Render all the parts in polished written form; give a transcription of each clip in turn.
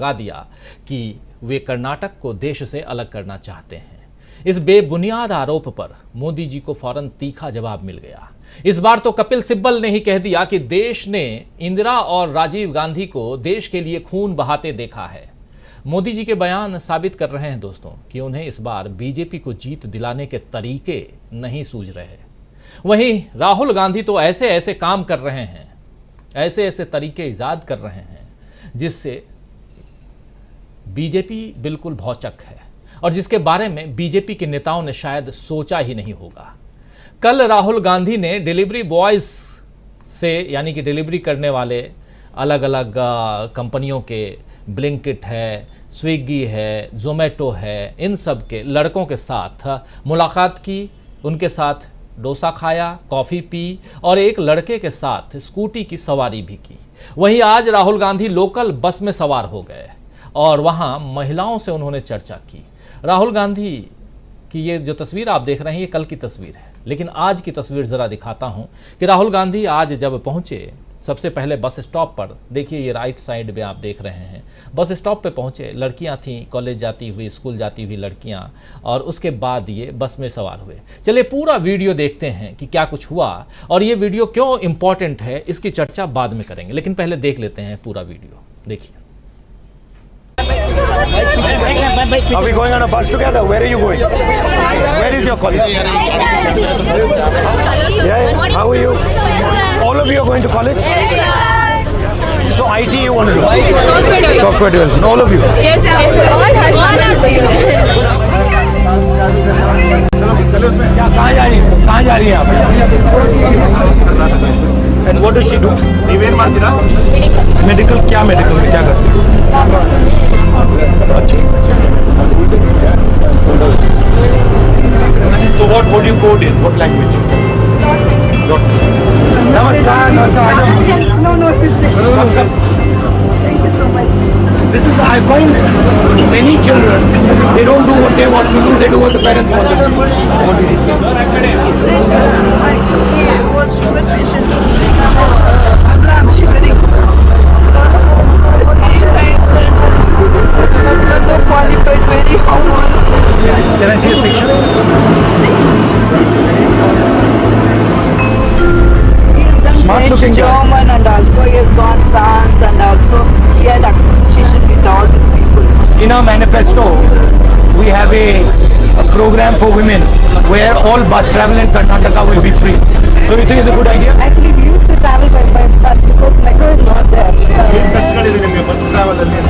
लगा दिया कि वे कर्नाटक को देश से अलग करना चाहते हैं। इस बेबुनियाद आरोप पर मोदी जी को फौरन तीखा जवाब मिल गया। इस बार तो कपिल सिब्बल ने ही कह दिया कि देश ने इंदिरा और राजीव गांधी को देश के लिए खून बहाते देखा है। मोदी जी के बयान साबित कर रहे हैं दोस्तों कि उन्हें इस बार बीजेपी को जीत दिलाने के तरीके नहीं सूझ रहे। वहीं राहुल गांधी तो ऐसे ऐसे काम कर रहे हैं, ऐसे ऐसे तरीके ईजाद कर रहे हैं जिससे बीजेपी बिल्कुल भौचक है और जिसके बारे में बीजेपी के नेताओं ने शायद सोचा ही नहीं होगा। कल राहुल गांधी ने डिलीवरी बॉयज से, यानी कि डिलीवरी करने वाले अलग अलग कंपनियों के, ब्लिंकिट है, स्विगी है, जोमेटो है, इन सब के लड़कों के साथ मुलाकात की, उनके साथ डोसा खाया, कॉफ़ी पी और एक लड़के के साथ स्कूटी की सवारी भी की। वहीं आज राहुल गांधी लोकल बस में सवार हो गए और वहां महिलाओं से उन्होंने चर्चा की। राहुल गांधी की ये जो तस्वीर आप देख रहे हैं ये कल की तस्वीर है, लेकिन आज की तस्वीर ज़रा दिखाता हूं कि राहुल गांधी आज जब पहुंचे, सबसे पहले बस स्टॉप पर, देखिए ये राइट साइड में आप देख रहे हैं, बस स्टॉप पे पहुंचे, लड़कियां थीं, कॉलेज जाती हुई, स्कूल जाती हुई लड़कियां, और उसके बाद ये बस में सवार हुए। चलिए पूरा वीडियो देखते हैं कि क्या कुछ हुआ और ये वीडियो क्यों इंपॉर्टेंट है, इसकी चर्चा बाद में करेंगे, लेकिन पहले देख लेते हैं पूरा वीडियो। देखिए। Are we going on a bus together? Where are you going? Where is your college? Yeah, how are you? All of you are going to college? So IT you want to do? Software development, all of you? Yes, क्या कहाँ जा रही है? कहाँ जा रही है आप? And what does she do? Medical क्या medical में क्या करती है? अच्छा। So what do you code in? What language? Namaskar. No, this is Thank you so much. This is, I find many children, they don't do what they want to do, they do what the parents want to do. What did he say? He said, he was sugar patient. I'm shivering. Not qualified, very hard. Can I see a picture? See? He has done Smart French, looking guy. German, and also he has gone France, and also he had association with all these people. In our manifesto, we have a program for women where all bus travel in Karnataka will be free. So you think it's a good idea? Actually, we used to travel by bus because metro is not there. We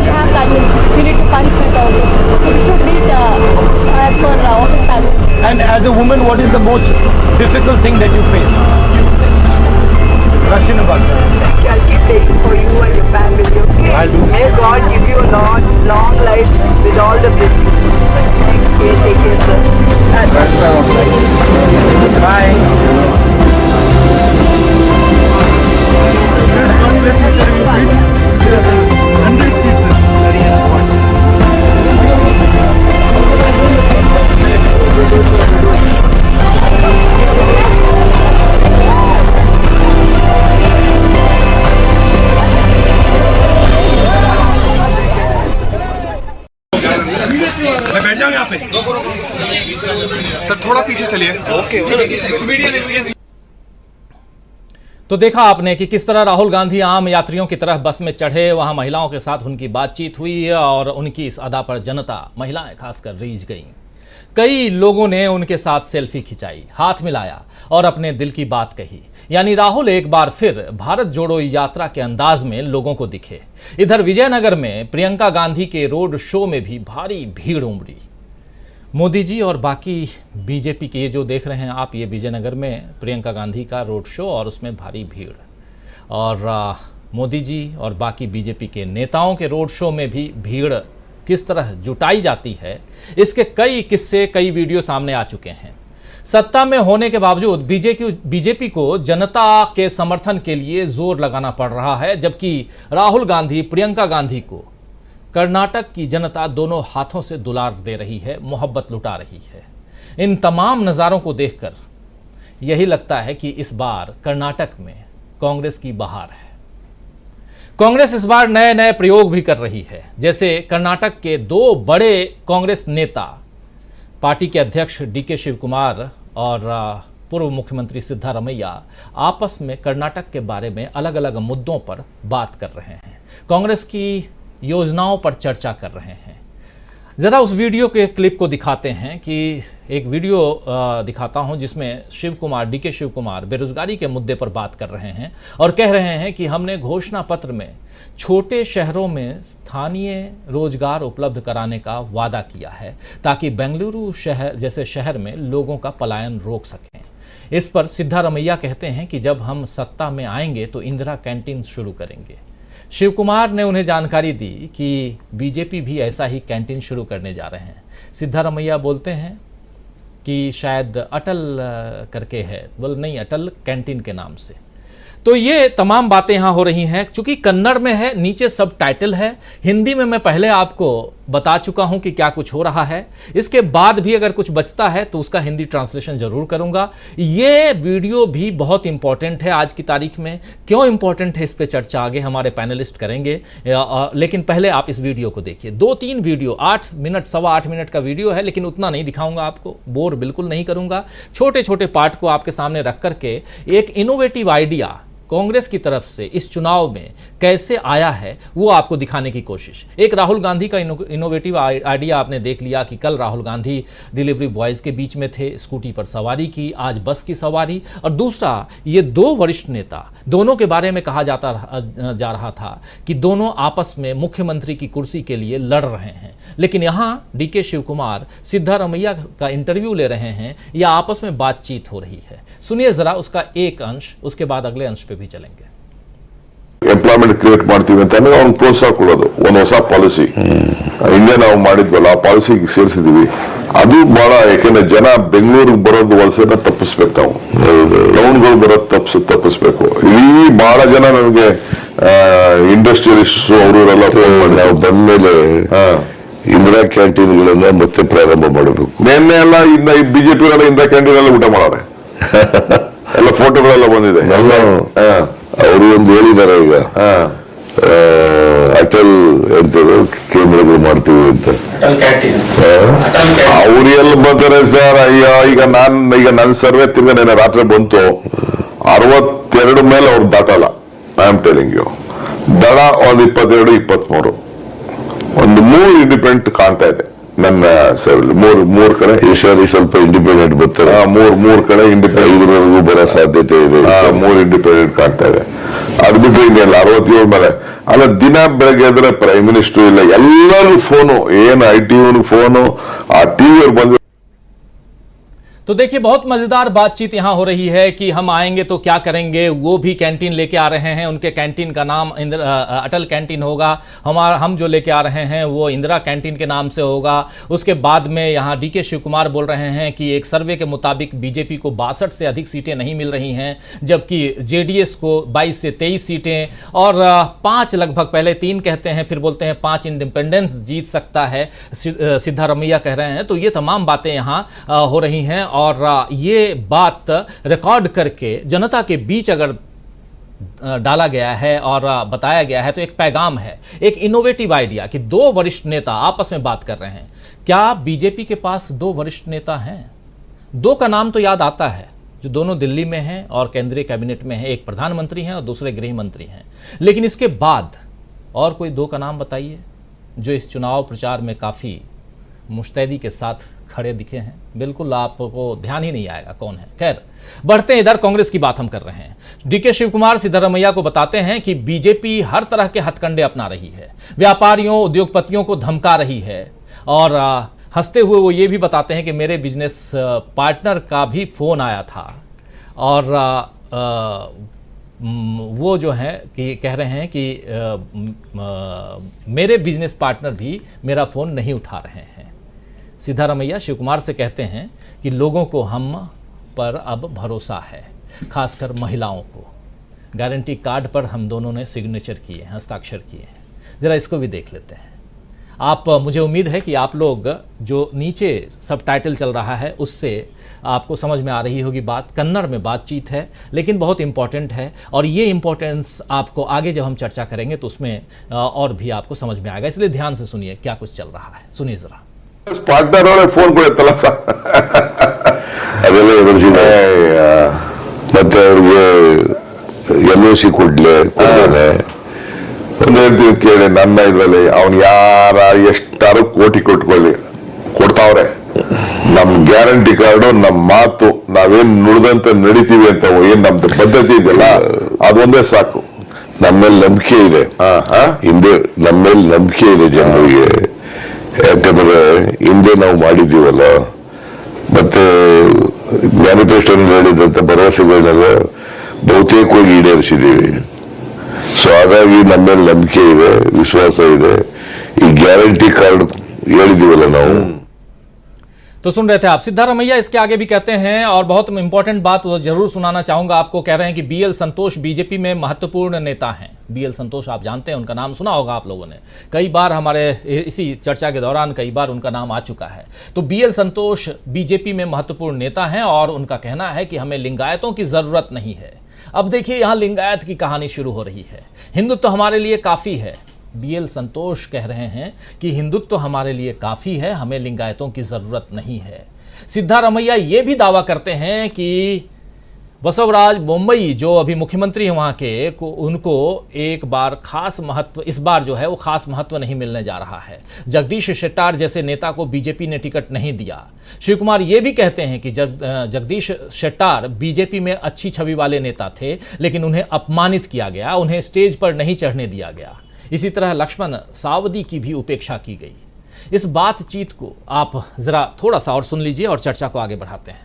have timings. We need to punch at our places. So we should reach as per office timings. And as a woman, what is the most difficult thing that you face? Rush in a bus. Thank you. I'll keep praying for you and your family, okay? I'll do. May God give you a long life with all the blessings. Take care, sir. Bye. मैं बैठ जाऊँ यहाँ पे? Sir थोड़ा पीछे चलिए। Okay. तो देखा आपने कि किस तरह राहुल गांधी आम यात्रियों की तरह बस में चढ़े, वहां महिलाओं के साथ उनकी बातचीत हुई और उनकी इस अदा पर जनता, महिलाएं खासकर, रीझ गईं। कई लोगों ने उनके साथ सेल्फी खिंचाई, हाथ मिलाया और अपने दिल की बात कही। यानी राहुल एक बार फिर भारत जोड़ो यात्रा के अंदाज में लोगों को दिखे। इधर विजयनगर में प्रियंका गांधी के रोड शो में भी भारी भीड़ उमड़ी। मोदी जी और बाकी बीजेपी के, ये जो देख रहे हैं आप, ये विजयनगर में प्रियंका गांधी का रोड शो और उसमें भारी भीड़, और मोदी जी और बाकी बीजेपी के नेताओं के रोड शो में भी भीड़ किस तरह जुटाई जाती है, इसके कई किस्से, कई वीडियो सामने आ चुके हैं। सत्ता में होने के बावजूद बीजेपी को जनता के समर्थन के लिए जोर लगाना पड़ रहा है, जबकि राहुल गांधी, प्रियंका गांधी को कर्नाटक की जनता दोनों हाथों से दुलार दे रही है, मोहब्बत लुटा रही है। इन तमाम नज़ारों को देखकर यही लगता है कि इस बार कर्नाटक में कांग्रेस की बहार है। कांग्रेस इस बार नए नए प्रयोग भी कर रही है। जैसे कर्नाटक के दो बड़े कांग्रेस नेता, पार्टी के अध्यक्ष डीके शिव कुमार और पूर्व मुख्यमंत्री सिद्धारमैया आपस में कर्नाटक के बारे में अलग अलग मुद्दों पर बात कर रहे हैं, कांग्रेस की योजनाओं पर चर्चा कर रहे हैं। ज़रा उस वीडियो के क्लिप को दिखाते हैं कि एक वीडियो दिखाता हूं जिसमें डीके शिव कुमार बेरोजगारी के मुद्दे पर बात कर रहे हैं और कह रहे हैं कि हमने घोषणा पत्र में छोटे शहरों में स्थानीय रोजगार उपलब्ध कराने का वादा किया है ताकि बेंगलुरु शहर जैसे शहर में लोगों का पलायन रोक सकें। इस पर सिद्धारमैया कहते हैं कि जब हम सत्ता में आएंगे तो इंदिरा कैंटीन शुरू करेंगे। शिव कुमार ने उन्हें जानकारी दी कि बीजेपी भी ऐसा ही कैंटीन शुरू करने जा रहे हैं। सिद्धारमैया बोलते हैं कि शायद अटल करके है, बोल नहीं, अटल कैंटीन के नाम से। तो ये तमाम बातें यहाँ हो रही हैं। चूंकि कन्नड़ में है, नीचे सब टाइटल है, हिंदी में मैं पहले आपको बता चुका हूँ कि क्या कुछ हो रहा है। इसके बाद भी अगर कुछ बचता है तो उसका हिंदी ट्रांसलेशन जरूर करूँगा। ये वीडियो भी बहुत इंपॉर्टेंट है आज की तारीख में। क्यों इंपॉर्टेंट है इस पर चर्चा आगे हमारे पैनलिस्ट करेंगे, लेकिन पहले आप इस वीडियो को देखिए। 2-3 वीडियो, 8 मिनट, 8.25 मिनट का वीडियो है, लेकिन उतना नहीं दिखाऊंगा आपको, बोर बिल्कुल नहीं करूँगा। छोटे छोटे पार्ट को आपके सामने रख करके एक इनोवेटिव आइडिया कांग्रेस की तरफ से इस चुनाव में कैसे आया है वो आपको दिखाने की कोशिश। एक राहुल गांधी का इनोवेटिव आइडिया आपने देख लिया कि कल राहुल गांधी डिलीवरी बॉयज़ के बीच में थे, स्कूटी पर सवारी की, आज बस की सवारी। और दूसरा, ये दो वरिष्ठ नेता, दोनों के बारे में कहा जा रहा था कि दोनों आपस में मुख्यमंत्री की कुर्सी के लिए लड़ रहे हैं, लेकिन यहाँ डीके शिव कुमार सिद्धारमैया का इंटरव्यू ले रहे हैं या आपस में बातचीत हो रही है। सुनिए जरा उसका एक अंश, उसके बाद अगले अंश पे भी चलेंगे। ಎಂಪ್ಲಾಯ್ಮೆಂಟ್ ಕ್ರಿಯೇಟ್ ಮಾಡ್ತೀವಿ ಅಂತ ಅವ್ನು ಪ್ರೋತ್ಸಾಹ ಕೊಡೋದು ಒಂದು ಹೊಸ ಪಾಲಿಸಿ ಹಿಂದೆ ನಾವು ಮಾಡಿದ್ವಲ್ಲ ಆ ಪಾಲಿಸಿಗೆ ಸೇರಿಸಿದೀವಿ. ಅದು ಬಹಳ, ಯಾಕೆಂದ್ರೆ ಜನ ಬೆಂಗಳೂರಿಗೆ ಬರೋದು ವಲಸೆನ ತಪ್ಪಿಸ್ಬೇಕು, ನಾವು ಟೌನ್ಗಳು ಬರೋದು ತಪ್ಪಿಸ್ಬೇಕು. ಇಲ್ಲಿ ಬಹಳ ಜನ ನಮಗೆ ಇಂಡಸ್ಟ್ರಿಯಲಿಸ್ಟ್ ಅವರು ಇವರೆಲ್ಲ ಫೋನ್ ಮಾಡಿ ನಾವು ಬಂದ್ಮೇಲೆ ಇಂದಿರಾ ಕ್ಯಾಂಟೀನ್ಗಳನ್ನ ಮತ್ತೆ ಪ್ರಾರಂಭ ಮಾಡಬೇಕು. ನಿನ್ನೆ ಎಲ್ಲ ಇನ್ನ ಬಿಜೆಪಿ ಇಂದಿರಾ ಕ್ಯಾಂಟೀನ್ ಎಲ್ಲ ಊಟ ಮಾಡೋರೆ ಎಲ್ಲ ಫೋಟೋಗಳೆಲ್ಲ ಬಂದಿದೆ. ಅವರು ಒಂದು ಹೇಳಿದ್ದಾರೆ ಈಗ ಅಟಲ್ ಎಂತದು ಕೇಂದ್ರಗಳು ಮಾಡ್ತೀವಿ ಅಂತ. ಅವ್ರು ಎಲ್ಲಿ ಬರ್ತಾರೆ ಸರ್? ಅಯ್ಯೋ, ಈಗ ನನ್ನ ಸರ್ವೆ ತಿರ್ಗ ನೆನೆ ರಾತ್ರಿ ಬಂತು, 62 ಮೇಲೆ ಅವ್ರು ದಾಟಲ್ಲ. ಐ ಆಮ್ ಟೆಲಿಂಗ್ ಯು, ದಳ ಒಂದು 22, 23, ಒಂದು 3 ಇಂಡಿಪೆಂಡೆಂಟ್ ಕಾಣ್ತಾ ಇದೆ ನನ್ನ ಸರ್ವೆ. ಮೂರ್ ಕಡೆ ಈ ಸಾರಿ ಸ್ವಲ್ಪ ಇಂಡಿಪೆಂಡೆಂಟ್ ಬರ್ತಾರೆ. ಮೂರ್ ಕಡೆ ಇಂಡಿಪೆಂಡೆಂಟ್ ಬರೋ ಸಾಧ್ಯತೆ ಇದೆ. 3 ಇಂಡಿಪೆಂಡೆಂಟ್ ಕಾಣ್ತಾ ಇದೆ. ಅದು ಬಿಟ್ಟರೆ ಇನ್ನೆಲ್ಲ 67 ಮೇಲೆ ಅಲ್ಲ. ದಿನ ಬೆಳಗ್ಗೆ ಎದ್ರೆ ಪ್ರೈಮ್ ಮಿನಿಸ್ಟರ್ ಇಲ್ಲ, ಎಲ್ಲರೂ ಫೋನು, ಏನು IT ಫೋನು, ಆ ಟಿವಿ ಬಂದು। तो देखिए, बहुत मज़ेदार बातचीत यहाँ हो रही है कि हम आएंगे तो क्या करेंगे। वो भी कैंटीन लेके आ रहे हैं, उनके कैंटीन का नाम अटल कैंटीन होगा। हम जो लेके आ रहे हैं वो इंदिरा कैंटीन के नाम से होगा। उसके बाद में यहाँ डीके शिव कुमार बोल रहे हैं कि एक सर्वे के मुताबिक बीजेपी को 62 से अधिक सीटें नहीं मिल रही हैं, जबकि JDS को 22 से 23 सीटें और 5 लगभग, पहले 3 कहते हैं फिर बोलते हैं 5 इंडिपेंडेंस जीत सकता है, सिद्धारमैया कह रहे हैं। तो ये तमाम बातें यहाँ हो रही हैं और ये बात रिकॉर्ड करके जनता के बीच अगर डाला गया है और बताया गया है तो एक पैगाम है, एक इनोवेटिव आइडिया कि 2 वरिष्ठ नेता आपस में बात कर रहे हैं। क्या बीजेपी के पास 2 वरिष्ठ नेता हैं? 2 का नाम तो याद आता है, जो दोनों दिल्ली में हैं और केंद्रीय कैबिनेट में हैं। एक प्रधानमंत्री हैं और दूसरे गृह मंत्री हैं। लेकिन इसके बाद और कोई 2 का नाम बताइए जो इस चुनाव प्रचार में काफ़ी मुस्तैदी के साथ खड़े दिखे हैं। बिल्कुल आपको ध्यान ही नहीं आएगा कौन है। खैर, बढ़ते हैं, इधर कांग्रेस की बात हम कर रहे हैं। डीके शिव कुमार सिद्धारमैया को बताते हैं कि बीजेपी हर तरह के हथकंडे अपना रही है, व्यापारियों, उद्योगपतियों को धमका रही है और हंसते हुए वो ये भी बताते हैं कि मेरे बिजनेस पार्टनर का भी फ़ोन आया था और वो जो है कि कह रहे हैं कि मेरे बिजनेस पार्टनर भी मेरा फ़ोन नहीं उठा रहे हैं। सिद्धारमैया शिव कुमार से कहते हैं कि लोगों को हम पर अब भरोसा है, खासकर महिलाओं को। गारंटी कार्ड पर हम दोनों ने सिग्नेचर किए हैं, हस्ताक्षर किए हैं। ज़रा इसको भी देख लेते हैं। मुझे उम्मीद है कि आप लोग जो नीचे सबटाइटल चल रहा है उससे आपको समझ में आ रही होगी बात। कन्नड़ में बातचीत है लेकिन बहुत इंपॉर्टेंट है, और ये इंपॉर्टेंस आपको आगे जब हम चर्चा करेंगे तो उसमें और भी आपको समझ में आएगा, इसलिए ध्यान से सुनिए क्या कुछ चल रहा है। सुनिए जरा। ಪಾರ್ಟ್ನರ್ ಅವರೇ ಫೋನ್ ಕೊಡುತ್ತಲ್ಲ ಸರ್, ಅದೆಲ್ಲ ಎದುರಿಸಿದೆ. ಮತ್ತೆ ಅವ್ರಿಗೆ LOC ಕೊಡ್ಲೇನೆ ಒಂದು ಹೇಳ್ತೀವಿ ಕೇಳಿ, ನನ್ನ ಇದ್ರಲ್ಲಿ ಅವ್ನು ಎಷ್ಟಾರು ಕೋಟಿ ಕೊಡ್ತಾವ್ರೆ. ನಮ್ ಗ್ಯಾರಂಟಿ ಕಾರ್ಡು, ನಮ್ ಮಾತು, ನಾವೇನ್ ನುಡಿದಂತೆ ನಡಿತೀವಿ ಅಂತ ಏನ್ ನಮ್ದು ಪದ್ಧತಿ ಇದೆಯಲ್ಲ ಅದೊಂದೇ ಸಾಕು. ನಮ್ಮೇಲೆ ನಂಬಿಕೆ ಇದೆ, ಹಿಂದೆ ನಮ್ಮೇಲೆ ನಂಬಿಕೆ ಇದೆ ಜನರಿಗೆ. ಯಾಕಂದ್ರೆ ಹಿಂದೆ ನಾವು ಮಾಡಿದ್ದೀವಲ್ಲ, ಮತ್ತೆ ಮ್ಯಾನಿಫೆಸ್ಟೋನಲ್ಲಿ ಹೇಳಿದಂತ ಭರವಸೆಗಳನ್ನೆಲ್ಲ ಬಹುತೇಕವಾಗಿ ಈಡೇರಿಸಿದ್ದೀವಿ. ಸೊ ಹಾಗಾಗಿ ನಮ್ಮೇಲೆ ನಂಬಿಕೆ ಇದೆ, ವಿಶ್ವಾಸ ಇದೆ. ಈ ಗ್ಯಾರಂಟಿ ಕಾರ್ಡ್ ಹೇಳಿದೀವಲ್ಲ ನಾವು. तो सुन रहे थे आप सिद्धारमैया इसके आगे भी कहते हैं, और बहुत इंपॉर्टेंट बात जरूर सुनाना चाहूंगा आपको। कह रहे हैं कि BL संतोष बीजेपी में महत्वपूर्ण नेता हैं। BL संतोष आप जानते हैं, उनका नाम सुना होगा आप लोगों ने, कई बार हमारे इसी चर्चा के दौरान कई बार उनका नाम आ चुका है। तो BL संतोष बीजेपी में महत्वपूर्ण नेता हैं और उनका कहना है कि हमें लिंगायतों की जरूरत नहीं है। अब देखिए यहाँ लिंगायत की कहानी शुरू हो रही है। हिंदुत्व हमारे लिए काफी है। BL संतोष कह रहे हैं कि हिंदुत्व हमारे लिए काफ़ी है, हमें लिंगायतों की ज़रूरत नहीं है। सिद्धारमैया ये भी दावा करते हैं कि बसवराज बोम्मई जो अभी मुख्यमंत्री हैं वहाँ के, उनको एक बार खास महत्व, इस बार जो है वो खास महत्व नहीं मिलने जा रहा है। जगदीश शेट्टार जैसे नेता को बीजेपी ने टिकट नहीं दिया। शिव कुमार ये भी कहते हैं कि जगदीश शेट्टार बीजेपी में अच्छी छवि वाले नेता थे, लेकिन उन्हें अपमानित किया गया, उन्हें स्टेज पर नहीं चढ़ने दिया गया। इसी तरह लक्ष्मण सावदी की भी उपेक्षा की गई। इस बातचीत को आप जरा थोड़ा सा और सुन लीजिए और चर्चा को आगे बढ़ाते हैं।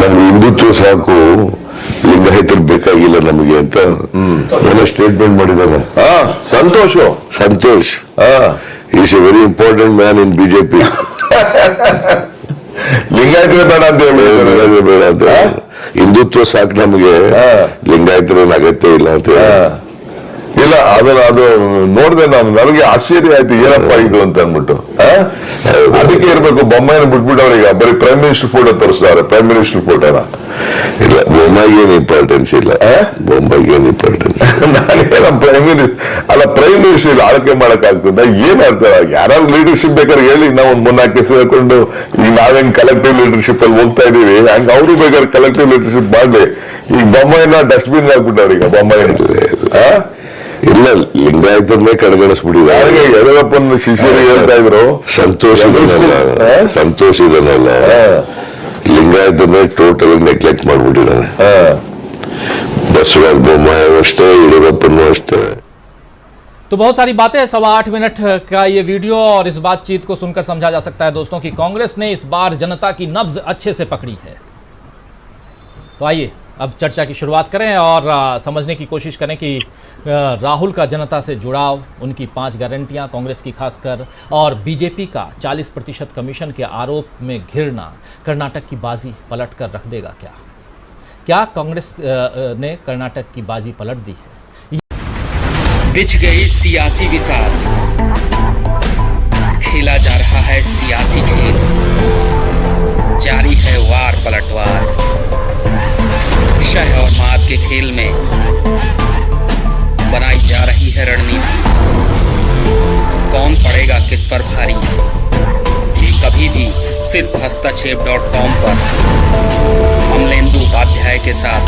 ನಮ್ಗೆ ಹಿಂದುತ್ವ ಸಾಕು, ಲಿಂಗಾಯತರು ಬೇಕಾಗಿಲ್ಲ ನಮಗೆ ಅಂತ ಏನೋ ಸ್ಟೇಟ್ಮೆಂಟ್ ಮಾಡಿದ್ದಾನೆ. Santosh is a very important man in BJP. ಲಿಂಗಾಯತರೇ ಬೇಡ ಅಂತ ಹೇಳಿ, ಬೇಡ ಅಂತ, ಹಿಂದುತ್ವ ಸಾಕು ನಮಗೆ, ಲಿಂಗಾಯತರೇನು ಅಗತ್ಯ ಇಲ್ಲ ಅಂತ ಇಲ್ಲ. ಅದು ನೋಡಿದೆ ನಾನು, ನನಗೆ ಆಶ್ಚರ್ಯ ಆಯ್ತು ಏನಪ್ಪ ಇದು ಅಂತ ಅಂದ್ಬಿಟ್ಟು. ಅದಕ್ಕೆ ಇರ್ಬೇಕು ಬೊಮ್ಮಾಯಿನ ಬಿಟ್ಬಿಟ್ಟು ಅವ್ರೀಗ ಬರೀ ಪ್ರೈಮ್ ಮಿನಿಸ್ಟರ್ ಫೋಟೋ ತೋರಿಸ್ತಾರೆ, ಪ್ರೈಮ್ ಮಿನಿಸ್ಟರ್ ಫೋಟೋನ. ಇಲ್ಲ, ಬೊಮ್ಮಾಯಿಗೇನು ಇಂಪಾರ್ಟೆನ್ಸ್ ಇಲ್ಲ, ಬೊಮ್ಮಾಯಿಗೇನು ಇಂಪಾರ್ಟೆನ್ಸ್. ನಾನೇನ ಪ್ರೈಮ್ ಮಿನಿಸ್ಟರ್ ಆಳ್ಕೆ ಮಾಡಕ್ ಆಗ್ತದ? ಏನ್ ಅರ್ಥ? ಯಾರು ಲೀಡರ್ಶಿಪ್ ಬೇಕಾದ್ರೆ ಹೇಳಿ, ನಾವು ಒಂದು 3-4 ಕೇಸ್ ಹೇಳ್ಕೊಂಡು ಈಗ ನಾವೇನ್ ಕಲೆಕ್ಟಿವ್ ಲೀಡರ್ಶಿಪ್ ಅಲ್ಲಿ ಹೋಗ್ತಾ ಇದೀವಿ, ಹಂಗ ಅವರು ಬೇಕಾದ್ರೆ ಕಲೆಕ್ಟಿವ್ ಲೀಡರ್ಶಿಪ್ ಮಾಡ್ಲಿ. ಈಗ ಬೊಮ್ಮಾಯಿನ ಡಸ್ಟ್ಬಿನ್ ಹಾಕ್ಬಿಟ್ಟವ್ರೀಗ ಬೊಮ್ಮಾಯಿನ. ಇಲ್ಲ, ಲಿಂಗಾಯತರನ್ನೇ ಕಡೆಗಣಿಸ್ಬಿಟ್ಟಿದ್ದಾರೆ. ಯಡಿಯೂರಪ್ಪನ ಶಿಷ್ಯರು ಹೇಳ್ತಾ ಇದ್ರು, ಸಂತೋಷ್ ಇದನ್ನಲ್ಲ, ಲಿಂಗಾಯತನ್ನೇ ಟೋಟಲ್ ನೆಗ್ಲೆಕ್ಟ್ ಮಾಡ್ಬಿಟ್ಟಿದ್ದಾನೆ. ಬಸವರಾಜ ಬೊಮ್ಮಾಯಿ ಅಷ್ಟೇ, ಯಡಿಯೂರಪ್ಪನೂ ಅಷ್ಟೇ. तो बहुत सारी बातें, 8.25 मिनट का ये वीडियो, और इस बातचीत को सुनकर समझा जा सकता है दोस्तों कि कांग्रेस ने इस बार जनता की नब्ज अच्छे से पकड़ी है। तो आइए अब चर्चा की शुरुआत करें और समझने की कोशिश करें कि राहुल का जनता से जुड़ाव, उनकी 5 गारंटियां कांग्रेस की खासकर, और बीजेपी का 40% कमीशन के आरोप में घिरना कर्नाटक की बाजी पलट कर रख देगा क्या? क्या कांग्रेस ने कर्नाटक की बाजी पलट दी है? बिछ गई सियासी विसार, खेला जा रहा है सियासी खेल, जारी है वार पलटवार। शह और मात के खेल में बनाई जा रही है रणनीति, कौन पड़ेगा किस पर भारी, ये कभी भी सिर्फ hastachep.com पर अमलेंदु उपाध्याय के साथ